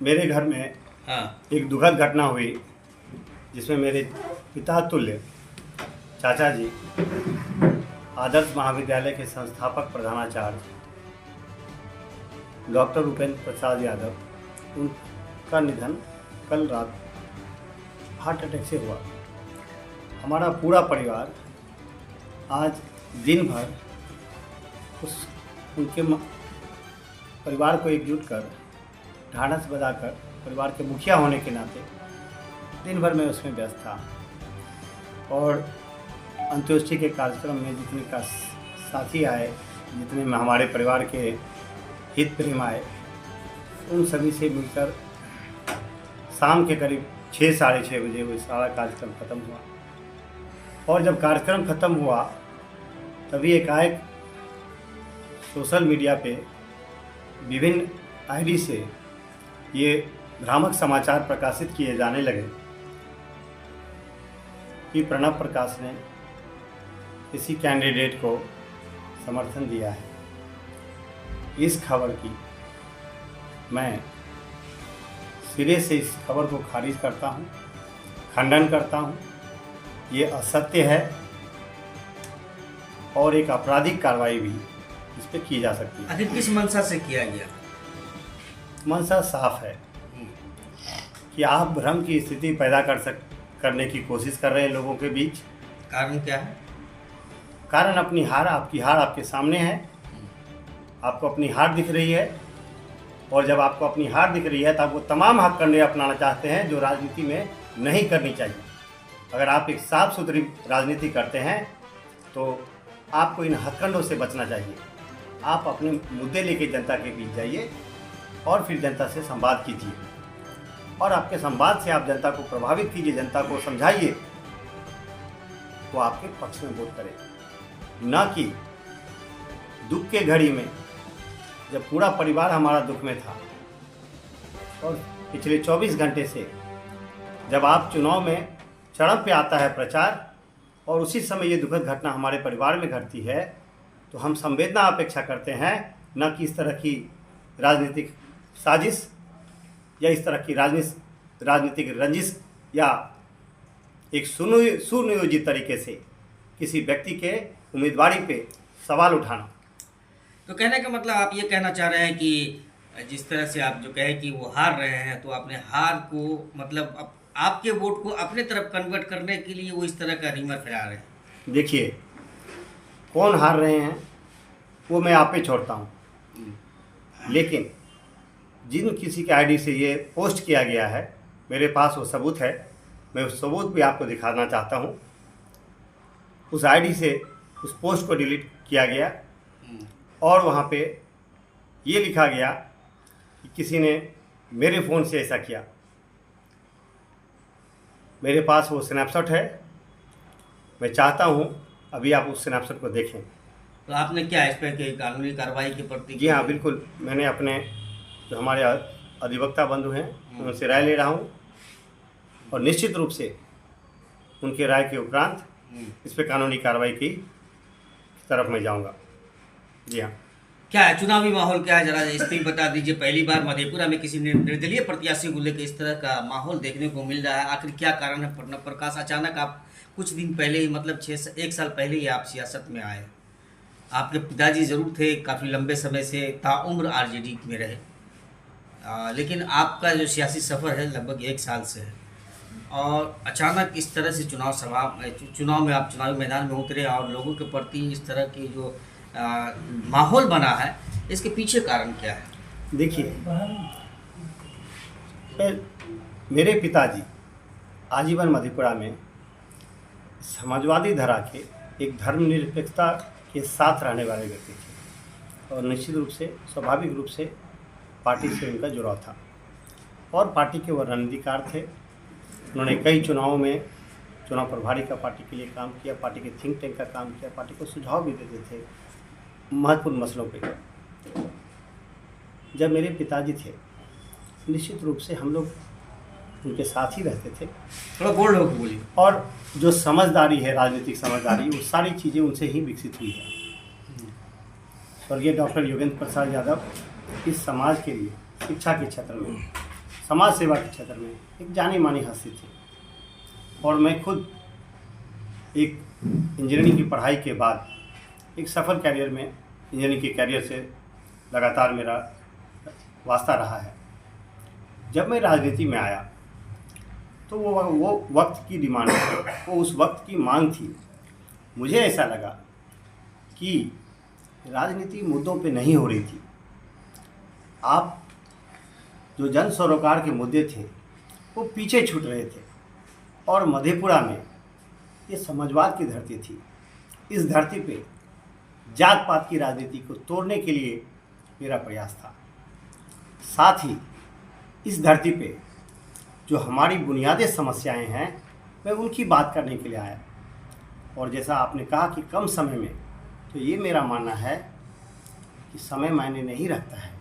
मेरे घर में हाँ। एक दुखद घटना हुई जिसमें मेरे पिता तुल्य चाचा जी आदर्श महाविद्यालय के संस्थापक प्रधानाचार्य डॉक्टर उपेंद्र प्रसाद यादव, उनका निधन कल रात हार्ट अटैक से हुआ। हमारा पूरा परिवार आज दिन भर उनके परिवार को एकजुट कर ढाढ़स बजाकर परिवार के मुखिया होने के नाते दिन भर में उसमें व्यस्त था। और अंत्योष्टि के कार्यक्रम में जितने का साथी आए, जितने में हमारे परिवार के हित प्रेम आए, उन सभी से मिलकर शाम के करीब 6 साढ़े 6 बजे वो सारा कार्यक्रम ख़त्म हुआ। और जब कार्यक्रम ख़त्म हुआ तभी एकाएक सोशल मीडिया पे विभिन्न आईडी से ये भ्रामक समाचार प्रकाशित किए जाने लगे कि प्रणब प्रकाश ने किसी कैंडिडेट को समर्थन दिया है। इस खबर की मैं सिरे से इस खबर को खारिज करता हूँ, खंडन करता हूँ। ये असत्य है और एक आपराधिक कार्रवाई भी इस पर की जा सकती है। आखिर किस मंशा से किया गया? मंशा साफ है कि आप भ्रम की स्थिति पैदा करने की कोशिश कर रहे हैं लोगों के बीच। कारण क्या है? कारण अपनी हार, आपकी हार आपके सामने है। आपको अपनी हार दिख रही है और जब आपको अपनी हार दिख रही है तो आप वो तमाम हथकंडे अपनाना चाहते हैं जो राजनीति में नहीं करनी चाहिए। अगर आप एक साफ सुथरी राजनीति करते हैं तो आपको इन हथकंडों से बचना चाहिए। आप अपने मुद्दे लेके जनता के बीच जाइए और फिर जनता से संवाद कीजिए और आपके संवाद से आप जनता को प्रभावित कीजिए, जनता को समझाइए, वो आपके पक्ष में वोट करे। न कि दुख के घड़ी में जब पूरा परिवार हमारा दुख में था और पिछले 24 घंटे से जब आप चुनाव में चरम पे आता है प्रचार और उसी समय ये दुखद घटना हमारे परिवार में घटती है, तो हम संवेदना अपेक्षा करते हैं, न कि इस तरह की राजनीतिक साजिश या इस तरह की राजनीतिक रंजिश या एक सुनियोजित तरीके से किसी व्यक्ति के उम्मीदवारी पे सवाल उठाना। तो कहने का मतलब आप ये कहना चाह रहे हैं कि जिस तरह से आप जो कहे कि वो हार रहे हैं, तो अपने हार को मतलब आपके वोट को अपने तरफ कन्वर्ट करने के लिए वो इस तरह का रीमर फैला रहे हैं। देखिए, कौन हार रहे हैं वो मैं आप पे छोड़ता हूँ, लेकिन जिन किसी के आईडी से ये पोस्ट किया गया है, मेरे पास वो सबूत है। मैं उस सबूत भी आपको दिखाना चाहता हूँ। उस आईडी से उस पोस्ट को डिलीट किया गया और वहाँ पे ये लिखा गया कि किसी ने मेरे फ़ोन से ऐसा किया। मेरे पास वो स्नैपशॉट है, मैं चाहता हूँ अभी आप उस स्नैपशॉट को देखें। तो आपने क्या इस पर कानूनी कार्रवाई के प्रति? जी हाँ, बिल्कुल। मैंने अपने जो हमारे अधिवक्ता बंधु हैं उनसे राय ले रहा हूँ और निश्चित रूप से उनके राय के उपरांत इस पर कानूनी कार्रवाई की तरफ मैं जाऊँगा। जी हाँ। क्या है चुनावी माहौल, क्या है जरा इस पर बता दीजिए। पहली बार मधेपुरा में किसी निर्दलीय प्रत्याशी को लेकर इस तरह का माहौल देखने को मिल रहा है। आखिर क्या कारण है? प्रणब प्रकाश, अचानक आप कुछ दिन पहले ही, मतलब 1 साल पहले ही आप सियासत में आए। आपके पिताजी ज़रूर थे, काफ़ी लंबे समय से ताउम्र आरजेडी में रहे, लेकिन आपका जो सियासी सफ़र है लगभग 1 साल से है और अचानक इस तरह से चुनाव में आप चुनावी मैदान में उतरे और लोगों के प्रति इस तरह की जो माहौल बना है, इसके पीछे कारण क्या है? देखिए, मेरे पिताजी आजीवन मधेपुरा में समाजवादी धारा के एक धर्मनिरपेक्षता के साथ रहने वाले व्यक्ति थे और निश्चित रूप से स्वाभाविक रूप से पार्टी से उनका जुड़ाव था और पार्टी के वो रणनीतिकार थे। उन्होंने कई चुनावों में चुनाव प्रभारी का पार्टी के लिए काम किया, पार्टी के थिंक टैंक का काम किया, पार्टी को सुझाव भी देते थे महत्वपूर्ण मसलों पे। जब मेरे पिताजी थे, निश्चित रूप से हम लोग उनके साथ ही रहते थे। थोड़ा बोल्ड होकर बोलिए। और जो समझदारी है, राजनीतिक समझदारी, वो सारी चीज़ें उनसे ही विकसित हुई है। स्वर्गीय डॉक्टर योगेंद्र प्रसाद यादव इस समाज के लिए शिक्षा के क्षेत्र में समाज सेवा के क्षेत्र में एक जानी मानी हस्ती थी। और मैं खुद एक इंजीनियरिंग की पढ़ाई के बाद एक सफल कैरियर में इंजीनियरिंग के कैरियर से लगातार मेरा वास्ता रहा है। जब मैं राजनीति में आया तो वो वक्त की डिमांड थी, वो उस वक्त की मांग थी। मुझे ऐसा लगा कि राजनीति मुद्दों पे नहीं हो रही थी। आप जो जन सरोकार के मुद्दे थे वो पीछे छूट रहे थे। और मधेपुरा में ये समाजवाद की धरती थी। इस धरती पे जात पात की राजनीति को तोड़ने के लिए मेरा प्रयास था। साथ ही इस धरती पे जो हमारी बुनियादी समस्याएं हैं मैं उनकी बात करने के लिए आया। और जैसा आपने कहा कि कम समय में, तो ये मेरा मानना है कि समय मायने नहीं रखता है।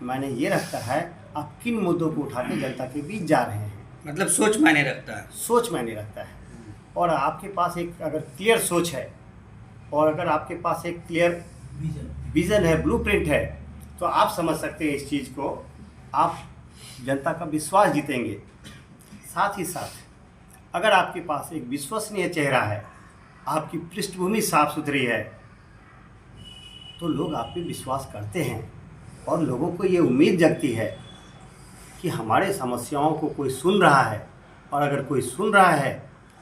मायने ये रखता है आप किन मुद्दों को उठा के जनता के बीच जा रहे हैं। मतलब सोच मायने रखता है। सोच मायने रखता है। और आपके पास एक अगर क्लियर सोच है और अगर आपके पास एक क्लियर विज़न है, ब्लूप्रिंट है, तो आप समझ सकते हैं इस चीज़ को, आप जनता का विश्वास जीतेंगे। साथ ही साथ अगर आपके पास एक विश्वसनीय चेहरा है, आपकी पृष्ठभूमि साफ सुथरी है, तो लोग आप पे विश्वास करते हैं और लोगों को ये उम्मीद जगती है कि हमारे समस्याओं को कोई सुन रहा है। और अगर कोई सुन रहा है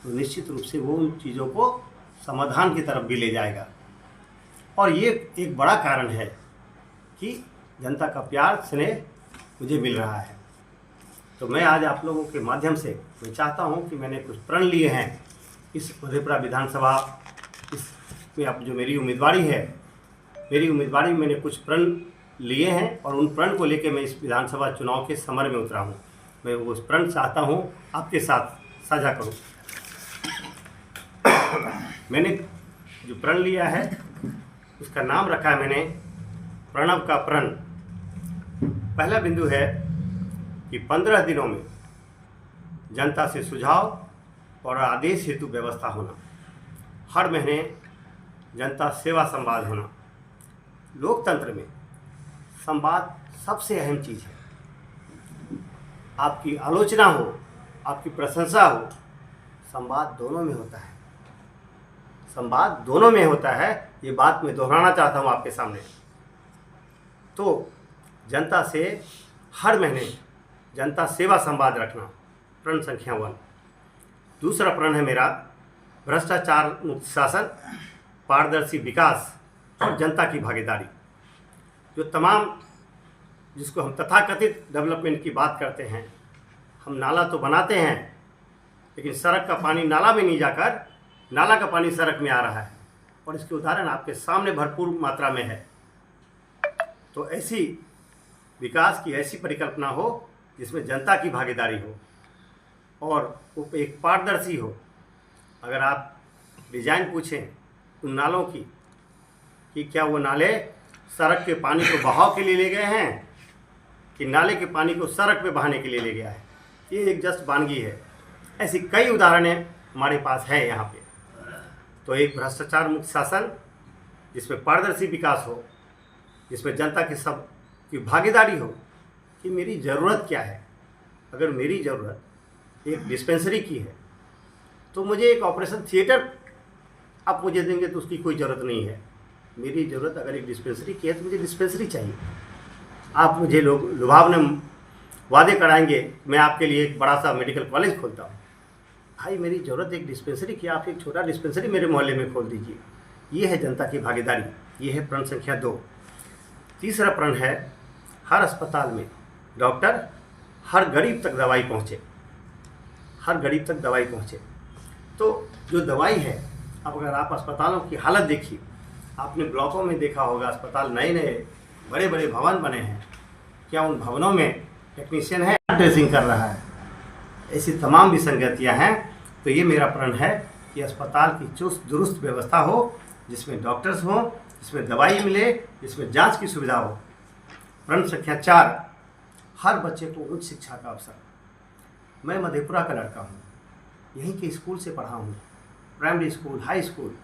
तो निश्चित रूप से वो उन चीज़ों को समाधान की तरफ भी ले जाएगा। और ये एक बड़ा कारण है कि जनता का प्यार स्नेह मुझे मिल रहा है। तो मैं आज आप लोगों के माध्यम से मैं चाहता हूं कि मैंने कुछ प्रण लिए हैं इस मधेपुरा विधानसभा, इसमें अब जो मेरी उम्मीदवारी है, मेरी उम्मीदवारी में मैंने कुछ प्रण लिए हैं और उन प्रण को लेकर मैं इस विधानसभा चुनाव के समर में उतरा हूँ। मैं वो प्रण चाहता हूँ आपके साथ साझा करूँ। मैंने जो प्रण लिया है उसका नाम रखा है मैंने प्रणव का प्रण। पहला बिंदु है कि 15 दिनों में जनता से सुझाव और आदेश हेतु व्यवस्था होना। हर महीने जनता सेवा संवाद होना। लोकतंत्र में संवाद सबसे अहम चीज़ है। आपकी आलोचना हो, आपकी प्रशंसा हो, संवाद दोनों में होता है। संवाद दोनों में होता है, ये बात मैं दोहराना चाहता हूँ आपके सामने। तो जनता से हर महीने जनता सेवा संवाद रखना, प्रण संख्या 1। दूसरा प्रण है मेरा भ्रष्टाचार मुक्त शासन, पारदर्शी विकास और जनता की भागीदारी। जो तमाम जिसको हम तथाकथित डेवलपमेंट की बात करते हैं, हम नाला तो बनाते हैं लेकिन सड़क का पानी नाला में नहीं जाकर नाला का पानी सड़क में आ रहा है। और इसके उदाहरण आपके सामने भरपूर मात्रा में है। तो ऐसी विकास की ऐसी परिकल्पना हो जिसमें जनता की भागीदारी हो और वो एक पारदर्शी हो। अगर आप डिजाइन पूछें उन नालों की कि क्या वो नाले सड़क के पानी को बहाव के लिए ले गए हैं कि नाले के पानी को सड़क पे बहाने के लिए ले गया है, ये एक जस्ट वानगी है। ऐसी कई उदाहरणें हमारे पास हैं यहाँ पे। तो एक भ्रष्टाचार मुक्त शासन जिसमें पारदर्शी विकास हो, जिसमें जनता की सब की भागीदारी हो कि मेरी ज़रूरत क्या है। अगर मेरी ज़रूरत एक डिस्पेंसरी की है तो मुझे एक ऑपरेशन थिएटर आप मुझे देंगे तो उसकी कोई ज़रूरत नहीं है। मेरी ज़रूरत अगर एक डिस्पेंसरी की है तो मुझे डिस्पेंसरी चाहिए। आप मुझे लोग लुभावने वादे कराएंगे मैं आपके लिए एक बड़ा सा मेडिकल कॉलेज खोलता हूँ। भाई मेरी ज़रूरत एक डिस्पेंसरी की, आप एक छोटा डिस्पेंसरी मेरे मोहल्ले में खोल दीजिए। ये है जनता की भागीदारी, ये है प्रण संख्या 2। तीसरा प्रण है हर अस्पताल में डॉक्टर हर गरीब तक दवाई पहुँचे, हर गरीब तक दवाई पहुँचे। तो जो दवाई है, अब अगर आप अस्पतालों की हालत देखिए, आपने ब्लॉकों में देखा होगा अस्पताल नए नए बड़े बड़े भवन बने हैं, क्या उन भवनों में टेक्नीशियन है ड्रेसिंग कर रहा है? ऐसी तमाम विसंगतियाँ हैं। तो ये मेरा प्रण है कि अस्पताल की चुस्त दुरुस्त व्यवस्था हो, जिसमें डॉक्टर्स हों, जिसमें दवाई मिले, जिसमें जांच की सुविधा हो। प्रण संख्या 4 हर बच्चे को उच्च शिक्षा का अवसर। मैं मधेपुरा का लड़का हूँ, यहीं के स्कूल से पढ़ा हूँ, प्राइमरी स्कूल, हाई स्कूल।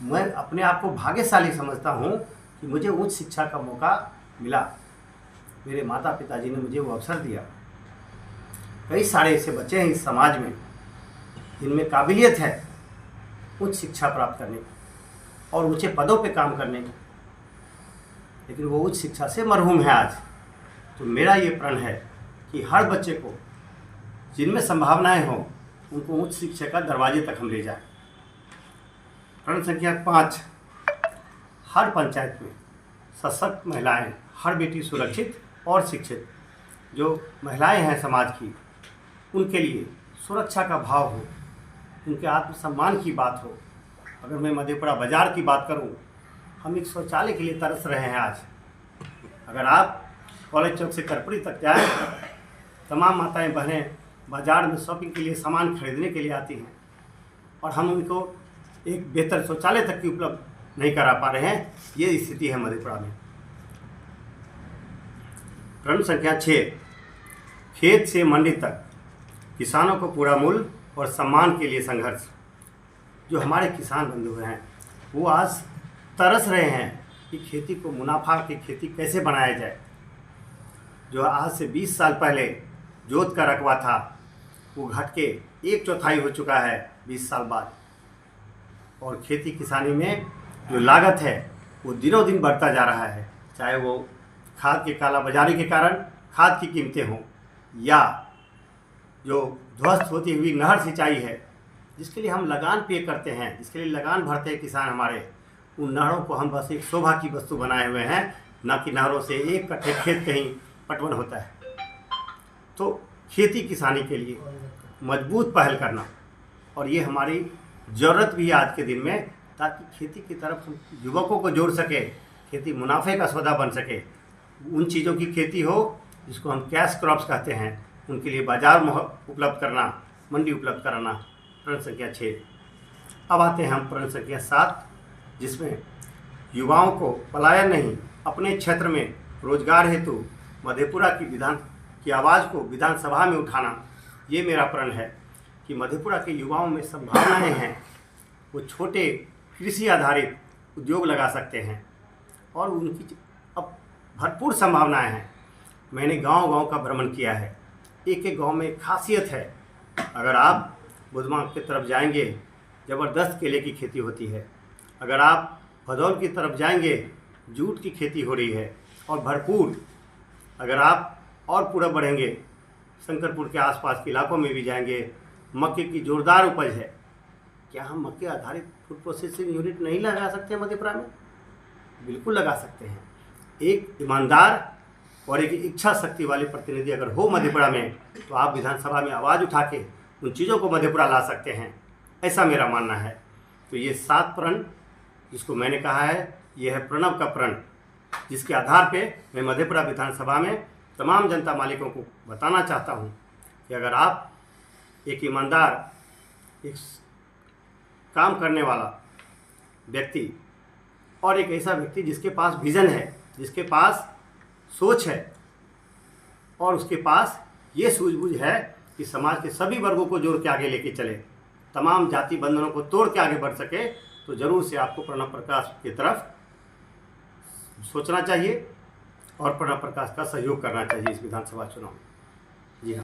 मैं अपने आप को भाग्यशाली समझता हूँ कि मुझे उच्च शिक्षा का मौका मिला। मेरे माता पिताजी ने मुझे वो अवसर दिया। कई सारे ऐसे बच्चे हैं इस समाज में जिनमें काबिलियत है उच्च शिक्षा प्राप्त करने की और ऊंचे पदों पे काम करने की, लेकिन वो उच्च शिक्षा से मरहूम है आज। तो मेरा ये प्रण है कि हर बच्चे को जिनमें संभावनाएं हों उनको उच्च शिक्षा का दरवाजे तक हम ले जाएं। प्रण संख्या 5, हर पंचायत में सशक्त महिलाएं, हर बेटी सुरक्षित और शिक्षित। जो महिलाएं हैं समाज की, उनके लिए सुरक्षा का भाव हो, उनके आत्मसम्मान की बात हो। अगर मैं मधेपुरा बाज़ार की बात करूं, हम एक शौचालय के लिए तरस रहे हैं आज। अगर आप कॉलेज चौक से करपुरी तक जाएं, तमाम माताएं बहनें बाज़ार में शॉपिंग के लिए सामान खरीदने के लिए आती हैं और हम उनको एक बेहतर शौचालय तक की उपलब्ध नहीं करा पा रहे हैं। ये स्थिति है मधेपुरा में। प्रण संख्या 6, खेत से मंडी तक किसानों को पूरा मूल्य और सम्मान के लिए संघर्ष। जो हमारे किसान बंधु हैं वो आज तरस रहे हैं कि खेती को मुनाफा की खेती कैसे बनाया जाए। जो आज से 20 साल पहले जोत का रकबा था वो घट के 1/4 हो चुका है 20 साल बाद। और खेती किसानी में जो लागत है वो दिनों दिन बढ़ता जा रहा है, चाहे वो खाद के काला बाजारी के कारण खाद की कीमतें हों या जो ध्वस्त होती हुई नहर सिंचाई है जिसके लिए हम लगान पे करते हैं, जिसके लिए लगान भरते हैं किसान हमारे, उन नहरों को हम बस एक शोभा की वस्तु बनाए हुए हैं, ना कि नहरों से 1 कट्ठे खेत कहीं पटवन होता है। तो खेती किसानी के लिए मजबूत पहल करना, और ये हमारी ज़रूरत भी है आज के दिन में, ताकि खेती की तरफ हम युवकों को जोड़ सके, खेती मुनाफे का सौदा बन सके। उन चीज़ों की खेती हो जिसको हम कैश क्रॉप्स कहते हैं, उनके लिए बाज़ार उपलब्ध करना, मंडी उपलब्ध कराना। प्रण संख्या 6। अब आते हैं हम प्रण संख्या 7, जिसमें युवाओं को पलायन नहीं, अपने क्षेत्र में रोजगार हेतु मधेपुरा की आवाज़ को विधानसभा में उठाना। ये मेरा प्रण है कि मधेपुरा के युवाओं में संभावनाएं हैं, वो छोटे कृषि आधारित उद्योग लगा सकते हैं और उनकी अब भरपूर संभावनाएं हैं। मैंने गांव-गांव का भ्रमण किया है। एक एक गांव में एक खासियत है। अगर आप बुधमा की तरफ जाएंगे, ज़बरदस्त केले की खेती होती है। अगर आप भदौल की तरफ जाएंगे, जूट की खेती हो रही है और भरपूर। अगर आप और पूरा बढ़ेंगे, शंकरपुर के आसपास के इलाकों में भी जाएंगे, मक्के की जोरदार उपज है। क्या हम मक्के आधारित फूड प्रोसेसिंग यूनिट नहीं लगा सकते मधेपुरा में? बिल्कुल लगा सकते हैं। एक ईमानदार और एक इच्छा शक्ति वाले प्रतिनिधि अगर हो मधेपुरा में, तो आप विधानसभा में आवाज़ उठा के उन चीज़ों को मधेपुरा ला सकते हैं, ऐसा मेरा मानना है। तो ये 7 प्रण जिसको मैंने कहा है, ये है प्रणव का प्रण, जिसके आधार पे मैं मधेपुरा विधानसभा में तमाम जनता मालिकों को बताना चाहता हूँ कि अगर आप एक ईमानदार, एक काम करने वाला व्यक्ति और एक ऐसा व्यक्ति जिसके पास विज़न है, जिसके पास सोच है और उसके पास ये सूझबूझ है कि समाज के सभी वर्गों को जोड़ के आगे लेके चले, तमाम जाति बंधनों को तोड़ के आगे बढ़ सके, तो ज़रूर से आपको प्रणव प्रकाश की तरफ सोचना चाहिए और प्रणव प्रकाश का सहयोग करना चाहिए इस विधानसभा चुनाव में।